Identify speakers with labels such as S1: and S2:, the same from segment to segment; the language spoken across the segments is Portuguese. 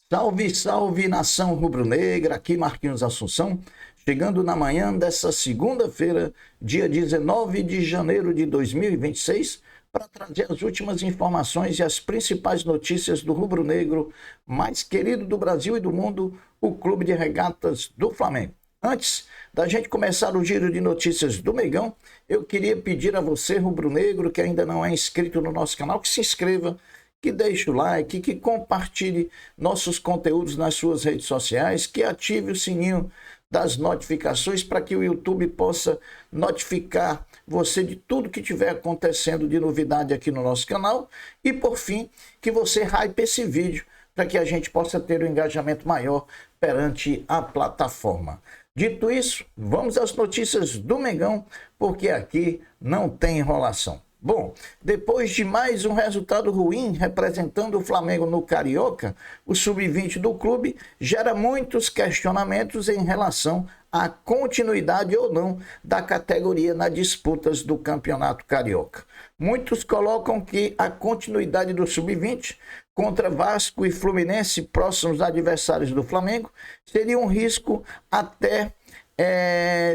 S1: Salve, salve, nação rubro-negra, aqui Marquinhos Assunção, chegando na manhã dessa segunda-feira, dia 19 de janeiro de 2026, para trazer as últimas informações e as principais notícias do rubro-negro mais querido do Brasil e do mundo, o Clube de Regatas do Flamengo. Antes da gente começar o giro de notícias do Mengão, eu queria pedir a você, rubro-negro, que ainda não é inscrito no nosso canal, que se inscreva, que deixe o like, que compartilhe nossos conteúdos nas suas redes sociais, que ative o sininho das notificações para que o YouTube possa notificar você de tudo que estiver acontecendo de novidade aqui no nosso canal. E por fim, que você hype esse vídeo para que a gente possa ter um engajamento maior perante a plataforma. Dito isso, vamos às notícias do Mengão, porque aqui não tem enrolação. Bom, depois de mais um resultado ruim representando o Flamengo no Carioca, o sub-20 do clube gera muitos questionamentos em relação à continuidade ou não da categoria nas disputas do Campeonato Carioca. Muitos colocam que a continuidade do sub-20 contra Vasco e Fluminense, próximos adversários do Flamengo, seria um risco até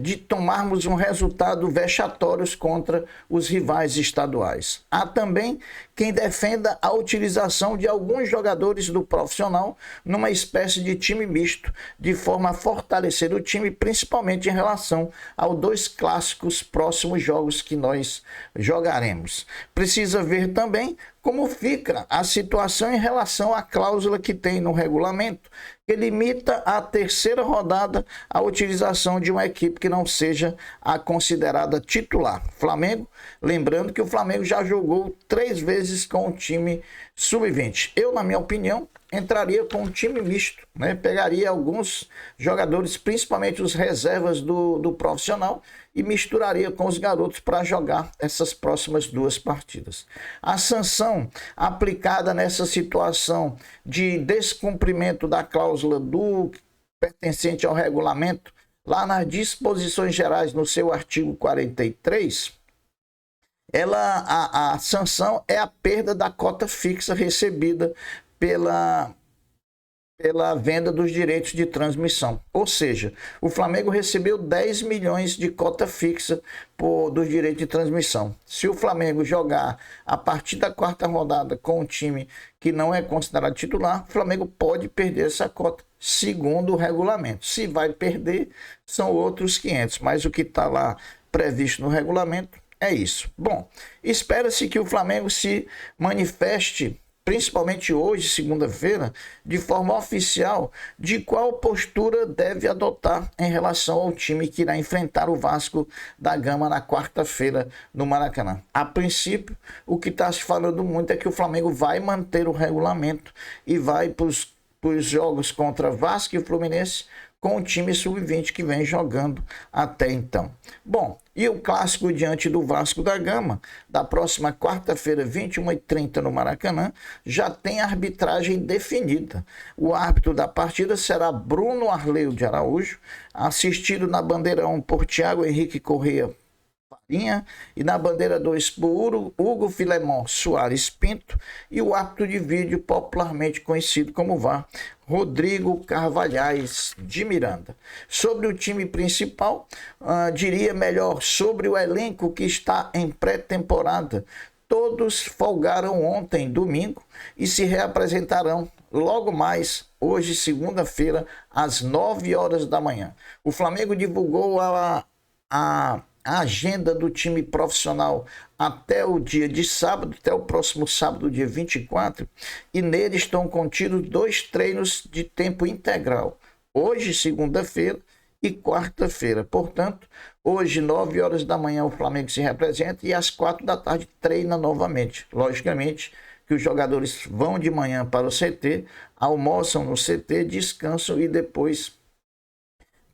S1: de tomarmos um resultado vexatório contra os rivais estaduais. Há também quem defenda a utilização de alguns jogadores do profissional numa espécie de time misto, de forma a fortalecer o time, principalmente em relação aos dois clássicos próximos jogos que nós jogaremos. Precisa ver também como fica a situação em relação à cláusula que tem no regulamento, que limita a terceira rodada a utilização de uma equipe que não seja a considerada titular. Flamengo, lembrando que o Flamengo já jogou 3 vezes com o time sub-20. Eu, na minha opinião, entraria com um time misto, né? Pegaria alguns jogadores, principalmente os reservas do profissional, e misturaria com os garotos para jogar essas próximas 2 partidas. A sanção aplicada nessa situação de descumprimento da cláusula do pertencente ao regulamento, lá nas disposições gerais, no seu artigo 43, a sanção é a perda da cota fixa recebida pela venda dos direitos de transmissão. Ou seja, o Flamengo recebeu 10 milhões de cota fixa dos direitos de transmissão. Se o Flamengo jogar a partir da 4ª rodada com um time que não é considerado titular, o Flamengo pode perder essa cota, segundo o regulamento. Se vai perder, são outros 500, mas o que está lá previsto no regulamento é isso. Bom, espera-se que o Flamengo se manifeste, principalmente hoje, segunda-feira, de forma oficial, de qual postura deve adotar em relação ao time que irá enfrentar o Vasco da Gama na quarta-feira no Maracanã. A princípio, o que está se falando muito é que o Flamengo vai manter o regulamento e vai para os jogos contra Vasco e Fluminense com o time sub-20 que vem jogando até então. Bom, e o clássico diante do Vasco da Gama, da próxima quarta-feira, 21h30 no Maracanã, já tem arbitragem definida. O árbitro da partida será Bruno Arleu de Araújo, assistido na bandeira 1 por Thiago Henrique Corrêa e na bandeira 2 por Hugo Filemon Soares Pinto, e o árbitro de vídeo popularmente conhecido como VAR, Rodrigo Carvalhais de Miranda. Sobre o time principal, diria melhor sobre o elenco que está em pré-temporada. Todos folgaram ontem, domingo, e se reapresentarão logo mais, hoje, segunda-feira, às 9 horas da manhã. O Flamengo divulgou a agenda do time profissional até o dia de sábado, até o próximo sábado, dia 24, e nele estão contidos 2 treinos de tempo integral, hoje, segunda-feira, e quarta-feira. Portanto, hoje, 9 horas da manhã, o Flamengo se representa e às 4 da tarde treina novamente. Logicamente que os jogadores vão de manhã para o CT, almoçam no CT, descansam e depois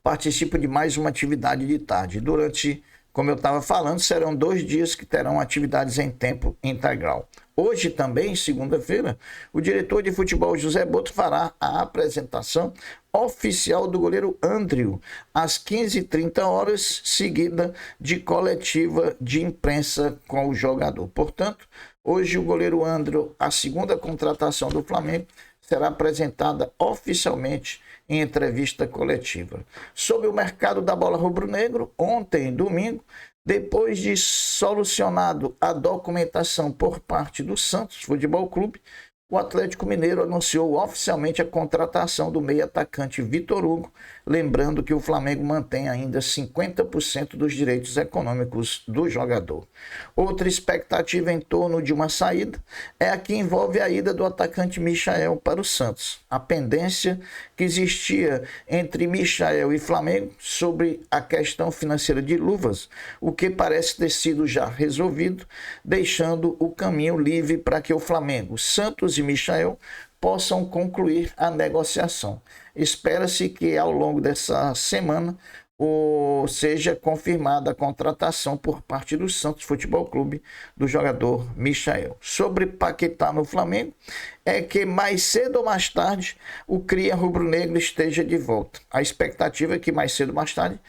S1: participam de mais uma atividade de tarde. Durante, como eu estava falando, serão 2 dias que terão atividades em tempo integral. Hoje também, segunda-feira, o diretor de futebol José Boto fará a apresentação oficial do goleiro Andriu, às 15h30, seguida de coletiva de imprensa com o jogador. Portanto, Hoje o goleiro André, a segunda contratação do Flamengo, será apresentada oficialmente em entrevista coletiva. Sobre o mercado da bola rubro-negro, ontem, domingo, depois de solucionado a documentação por parte do Santos Futebol Clube, o Atlético Mineiro anunciou oficialmente a contratação do meio-atacante Vitor Hugo, lembrando que o Flamengo mantém ainda 50% dos direitos econômicos do jogador. Outra expectativa em torno de uma saída é a que envolve a ida do atacante Michael para o Santos. A pendência que existia entre Michael e Flamengo sobre a questão financeira de luvas, o que parece ter sido já resolvido, deixando o caminho livre para que o Flamengo, Santos e Michael possam concluir a negociação. Espera-se que ao longo dessa semana seja confirmada a contratação por parte do Santos Futebol Clube do jogador Michael. Sobre Paquetá no Flamengo, é que mais cedo ou mais tarde o cria rubro-negro esteja de volta. A expectativa é que mais cedo ou mais tarde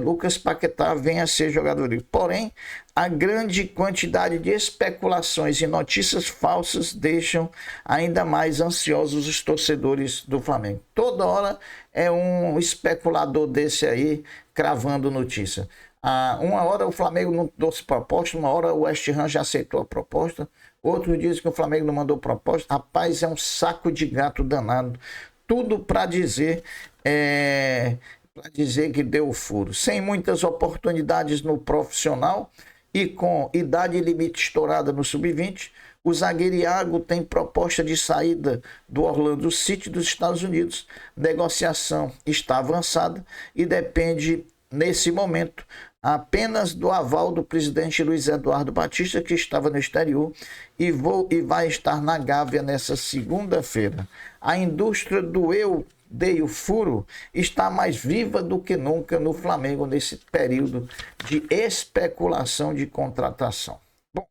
S1: Lucas Paquetá venha a ser jogador livre. Porém, a grande quantidade de especulações e notícias falsas deixam ainda mais ansiosos os torcedores do Flamengo. Toda hora é um especulador desse aí cravando notícia. Uma hora o Flamengo não trouxe proposta, uma hora o West Ham já aceitou a proposta, outros dizem que o Flamengo não mandou proposta. Rapaz, é um saco de gato danado. Tudo para dizer que deu furo. Sem muitas oportunidades no profissional e com idade limite estourada no sub-20, o zagueiro Iago tem proposta de saída do Orlando City dos Estados Unidos. Negociação está avançada e depende, nesse momento, apenas do aval do presidente Luiz Eduardo Batista, que estava no exterior e vai estar na Gávea nessa segunda-feira. A indústria do dei o furo está mais viva do que nunca no Flamengo nesse período de especulação de contratação. Bom,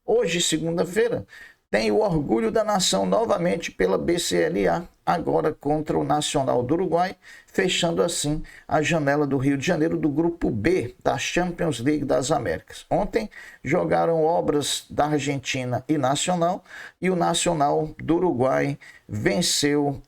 S1: hoje, segunda-feira, tem o orgulho da nação novamente pela BCLA, agora contra o Nacional do Uruguai, fechando assim a janela do Rio de Janeiro do grupo B da Champions League das Américas. Ontem jogaram Obras da Argentina e Nacional, e o Nacional do Uruguai venceu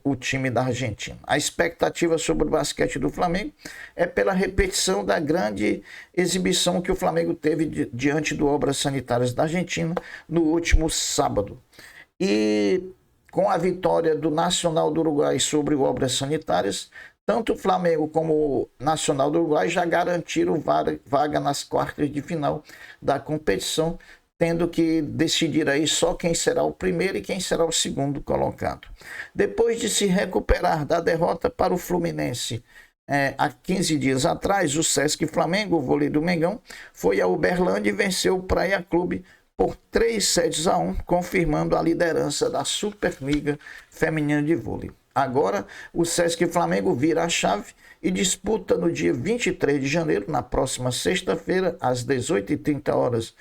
S1: o time da Argentina. A expectativa sobre o basquete do Flamengo é pela repetição da grande exibição que o Flamengo teve diante do Obras Sanitárias da Argentina no último sábado. E com a vitória do Nacional do Uruguai sobre o Obras Sanitárias, tanto o Flamengo como o Nacional do Uruguai já garantiram vaga nas quartas de final da competição, tendo que decidir aí só quem será o primeiro e quem será o segundo colocado. Depois de se recuperar da derrota para o Fluminense há 15 dias atrás, o Sesc Flamengo, o vôlei do Mengão, foi a Uberlândia e venceu o Praia Clube por 3-1, confirmando a liderança da Superliga Feminina de Vôlei. Agora, o Sesc Flamengo vira a chave e disputa no dia 23 de janeiro, na próxima sexta-feira, às 18h30,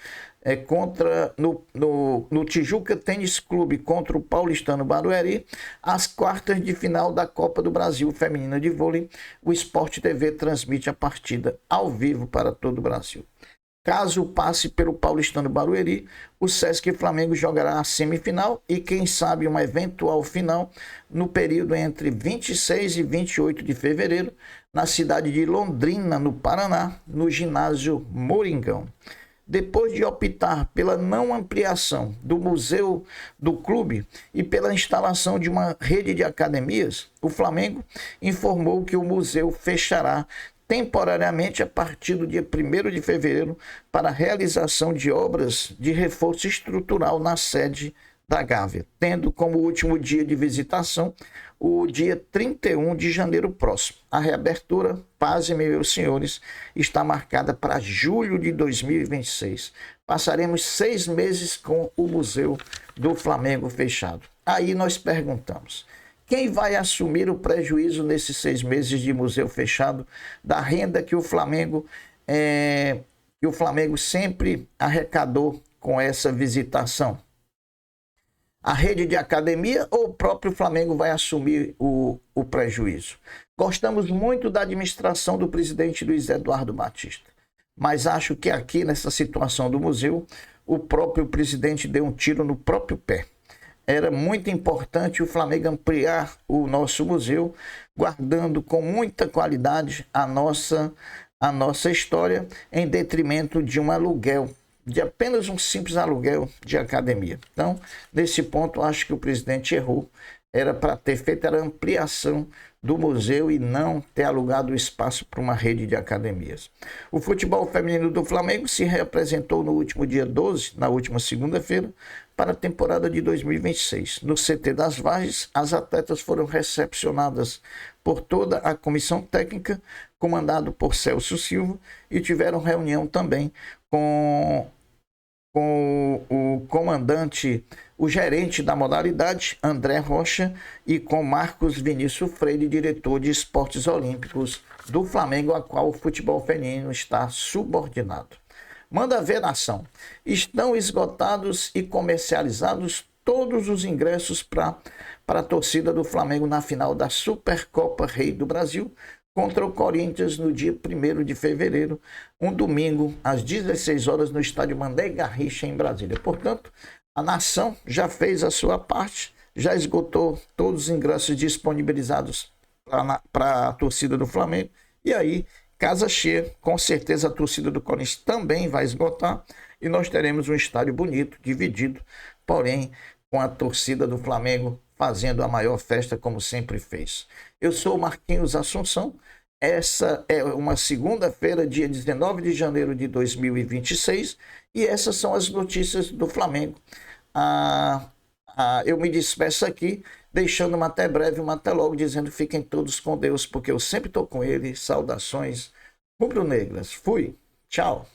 S1: no Tijuca Tênis Clube contra o Paulistano Barueri, as quartas de final da Copa do Brasil Feminina de Vôlei. O Sport TV transmite a partida ao vivo para todo o Brasil. Caso passe pelo Paulistano Barueri, o Sesc Flamengo jogará a semifinal e, quem sabe, uma eventual final no período entre 26 e 28 de fevereiro, na cidade de Londrina, no Paraná, no ginásio Moringão. Depois de optar pela não ampliação do museu do clube e pela instalação de uma rede de academias, o Flamengo informou que o museu fechará temporariamente a partir do dia 1º de fevereiro para a realização de obras de reforço estrutural na sede da Gávea, tendo como último dia de visitação o dia 31 de janeiro próximo. A reabertura, pasmem, meus senhores, está marcada para julho de 2026. Passaremos 6 meses com o Museu do Flamengo fechado. Aí nós perguntamos: quem vai assumir o prejuízo nesses 6 meses de museu fechado da renda que o Flamengo sempre arrecadou com essa visitação? A rede de academia ou o próprio Flamengo vai assumir o prejuízo? Gostamos muito da administração do presidente Luiz Eduardo Batista, mas acho que aqui nessa situação do museu, o próprio presidente deu um tiro no próprio pé. Era muito importante o Flamengo ampliar o nosso museu, guardando com muita qualidade a nossa história, em detrimento de um aluguel, de apenas um simples aluguel de academia. Então, nesse ponto, acho que o presidente errou. Era para ter feito a ampliação do museu e não ter alugado o espaço para uma rede de academias. O futebol feminino do Flamengo se reapresentou no último dia 12, na última segunda-feira, para a temporada de 2026. No CT das Vargens, as atletas foram recepcionadas por toda a comissão técnica, comandado por Celso Silva, e tiveram reunião também com o comandante, o gerente da modalidade, André Rocha, e com Marcos Vinícius Freire, diretor de esportes olímpicos do Flamengo, a qual o futebol feminino está subordinado. Manda ver, nação. Estão esgotados e comercializados todos os ingressos para a torcida do Flamengo na final da Supercopa Rei do Brasil, contra o Corinthians no dia 1º de fevereiro, um domingo, às 16 horas, no estádio Mané Garrincha, em Brasília. Portanto, a nação já fez a sua parte, já esgotou todos os ingressos disponibilizados para a torcida do Flamengo. E aí, casa cheia, com certeza a torcida do Corinthians também vai esgotar, e nós teremos um estádio bonito, dividido, porém, com a torcida do Flamengo fazendo a maior festa, como sempre fez. Eu sou o Marquinhos Assunção. Essa é uma segunda-feira, dia 19 de janeiro de 2026, e essas são as notícias do Flamengo. Eu me despeço aqui, deixando uma até breve, uma até logo, dizendo fiquem todos com Deus, porque eu sempre estou com ele. Saudações rubro-negras. Fui. Tchau.